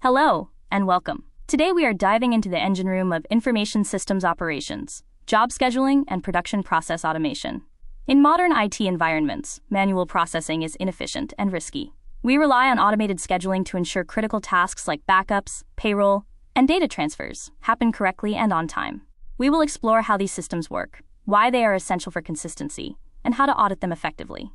Hello, and welcome. Today we are diving into the engine room of information systems operations, job scheduling, and production process automation. In modern IT environments, manual processing is inefficient and risky. We rely on automated scheduling to ensure critical tasks like backups, payroll, and data transfers happen correctly and on time. We will explore how these systems work, why they are essential for consistency, and how to audit them effectively.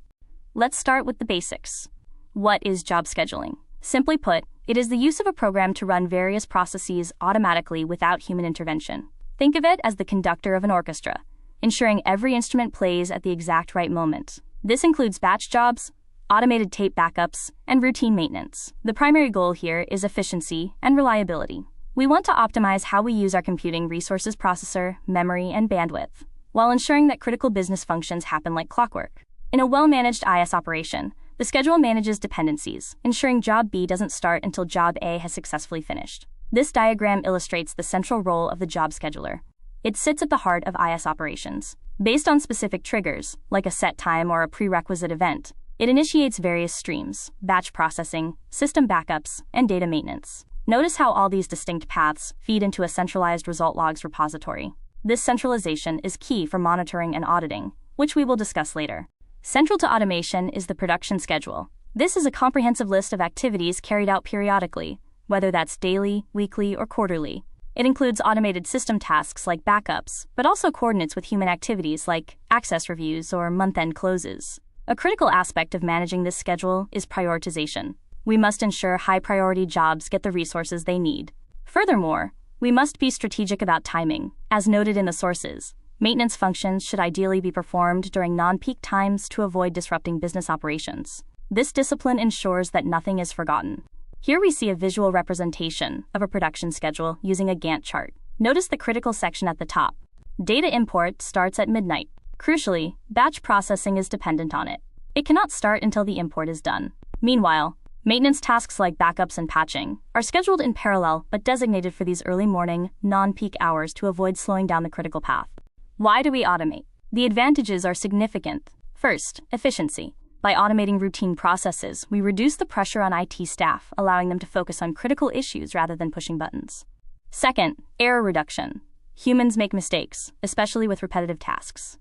Let's start with the basics. What is job scheduling? Simply put, it is the use of a program to run various processes automatically without human intervention. Think of it as the conductor of an orchestra, ensuring every instrument plays at the exact right moment. This includes batch jobs, automated tape backups, and routine maintenance. The primary goal here is efficiency and reliability. We want to optimize how we use our computing resources, processor, memory, and bandwidth, while ensuring that critical business functions happen like clockwork. In a well-managed IS operation, the schedule manages dependencies, ensuring job B doesn't start until job A has successfully finished. This diagram illustrates the central role of the job scheduler. It sits at the heart of IS operations. Based on specific triggers, like a set time or a prerequisite event, it initiates various streams: batch processing, system backups, and data maintenance. Notice how all these distinct paths feed into a centralized result logs repository. This centralization is key for monitoring and auditing, which we will discuss later. Central to automation is the production schedule. This is a comprehensive list of activities carried out periodically, whether that's daily, weekly, or quarterly. It includes automated system tasks like backups, but also coordinates with human activities like access reviews or month-end closes. A critical aspect of managing this schedule is prioritization. We must ensure high-priority jobs get the resources they need. Furthermore, we must be strategic about timing. As noted in the sources, maintenance functions should ideally be performed during non-peak times to avoid disrupting business operations. This discipline ensures that nothing is forgotten. Here we see a visual representation of a production schedule using a Gantt chart. Notice the critical section at the top. Data import starts at midnight. Crucially, batch processing is dependent on it. It cannot start until the import is done. Meanwhile, maintenance tasks like backups and patching are scheduled in parallel but designated for these early morning, non-peak hours to avoid slowing down the critical path. Why do we automate? The advantages are significant. First, efficiency. By automating routine processes, we reduce the pressure on IT staff, allowing them to focus on critical issues rather than pushing buttons. Second, error reduction. Humans make mistakes, especially with repetitive tasks.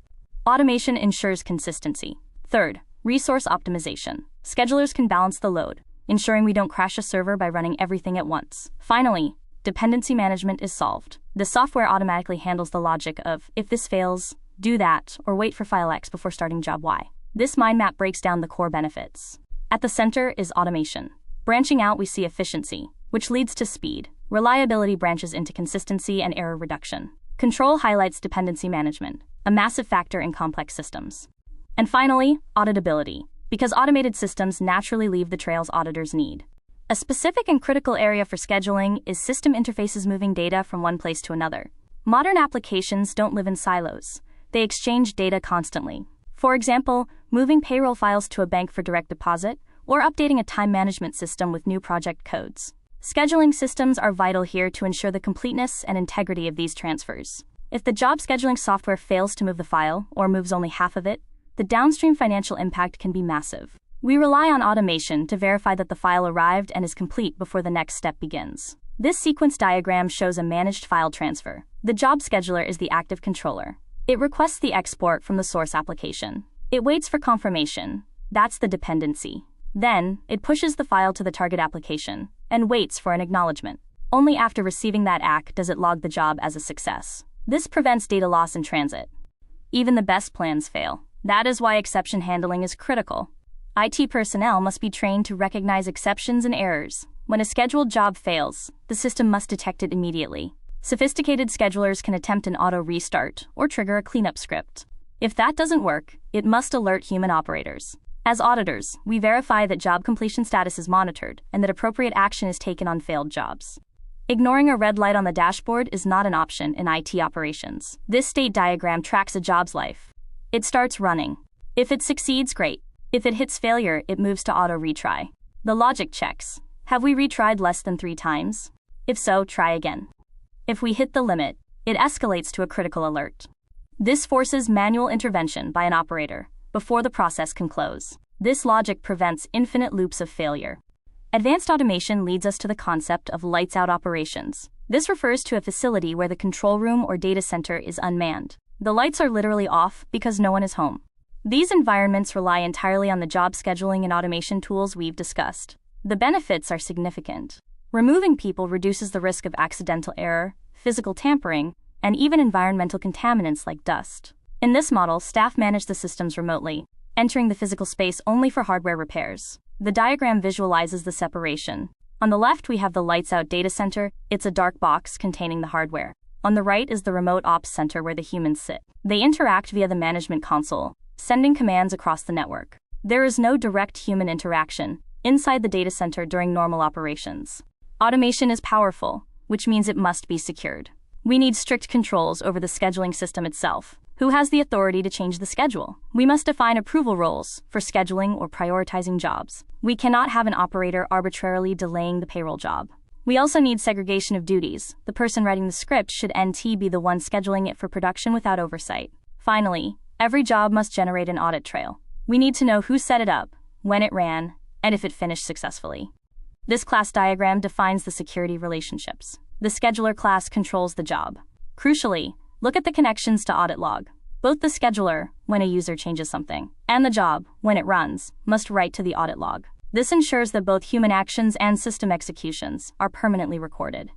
Automation ensures consistency. Third, resource optimization. Schedulers can balance the load, ensuring we don't crash a server by running everything at once. Finally, dependency management is solved. The software automatically handles the logic of, if this fails, do that, or wait for file X before starting job Y. This mind map breaks down the core benefits. At the center is automation. Branching out, we see efficiency, which leads to speed. Reliability branches into consistency and error reduction. Control highlights dependency management, a massive factor in complex systems. And finally, auditability, because automated systems naturally leave the trails auditors need. A specific and critical area for scheduling is system interfaces, moving data from one place to another. Modern applications don't live in silos. They exchange data constantly. For example, moving payroll files to a bank for direct deposit, or updating a time management system with new project codes. Scheduling systems are vital here to ensure the completeness and integrity of these transfers. If the job scheduling software fails to move the file, or moves only half of it, the downstream financial impact can be massive. We rely on automation to verify that the file arrived and is complete before the next step begins. This sequence diagram shows a managed file transfer. The job scheduler is the active controller. It requests the export from the source application. It waits for confirmation. That's the dependency. Then, it pushes the file to the target application and waits for an acknowledgement. Only after receiving that ACK does it log the job as a success. This prevents data loss in transit. Even the best plans fail. That is why exception handling is critical. IT personnel must be trained to recognize exceptions and errors. When a scheduled job fails, the system must detect it immediately. Sophisticated schedulers can attempt an auto restart or trigger a cleanup script. If that doesn't work, it must alert human operators. As auditors, we verify that job completion status is monitored and that appropriate action is taken on failed jobs. Ignoring a red light on the dashboard is not an option in IT operations. This state diagram tracks a job's life. It starts running. If it succeeds, great. If it hits failure, it moves to auto retry. The logic checks. Have we retried less than 3 times? If so, try again. If we hit the limit, it escalates to a critical alert. This forces manual intervention by an operator before the process can close. This logic prevents infinite loops of failure. Advanced automation leads us to the concept of lights-out operations. This refers to a facility where the control room or data center is unmanned. The lights are literally off because no one is home. These environments rely entirely on the job scheduling and automation tools we've discussed. The benefits are significant. Removing people reduces the risk of accidental error, physical tampering, and even environmental contaminants like dust. In this model, staff manage the systems remotely, entering the physical space only for hardware repairs. The diagram visualizes the separation. On the left, we have the lights-out data center. It's a dark box containing the hardware. On the right is the remote ops center where the humans sit. They interact via the management console, sending commands across the network. There is no direct human interaction inside the data center during normal operations. Automation is powerful, which means it must be secured. We need strict controls over the scheduling system itself. Who has the authority to change the schedule? We must define approval roles for scheduling or prioritizing jobs. We cannot have an operator arbitrarily delaying the payroll job. We also need segregation of duties. The person writing the script should be the one scheduling it for production without oversight. Finally, every job must generate an audit trail. We need to know who set it up, when it ran, and if it finished successfully. This class diagram defines the security relationships. The scheduler class controls the job. Crucially, look at the connections to audit log. Both the scheduler, when a user changes something, and the job, when it runs, must write to the audit log. This ensures that both human actions and system executions are permanently recorded.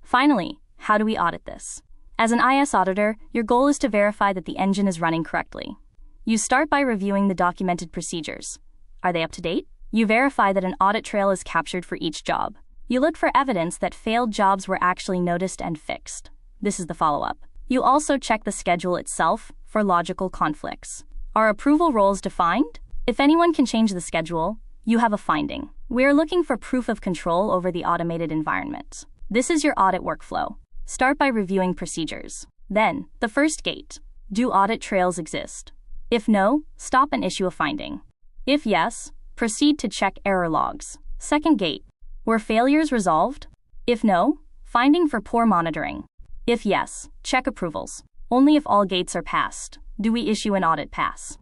Finally, how do we audit this? As an IS auditor, your goal is to verify that the engine is running correctly. You start by reviewing the documented procedures. Are they up to date? You verify that an audit trail is captured for each job. You look for evidence that failed jobs were actually noticed and fixed. This is the follow-up. You also check the schedule itself for logical conflicts. Are approval roles defined? If anyone can change the schedule, you have a finding. We are looking for proof of control over the automated environment. This is your audit workflow. Start by reviewing procedures. Then, the first gate. Do audit trails exist? If no, stop and issue a finding. If yes, proceed to check error logs. Second gate. Were failures resolved? If no, finding for poor monitoring. If yes, check approvals. Only if all gates are passed do we issue an audit pass.